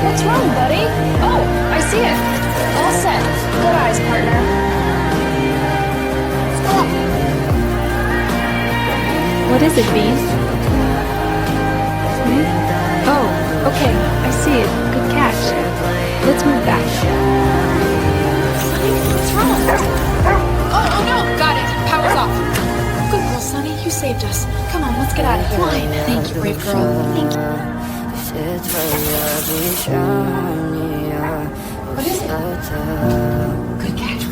What's wrong, buddy? Oh, I see it. All set. Good eyes, partner. What is it, Bean? Oh, okay. I see it. Good catch. Let's move back. What's wrong? Oh no! Got it. Power's off. Good girl, Sonny. You saved us. Come on, let's get out of here. Fine. Thank you, brave girl. Thank you. What is it? Good catch.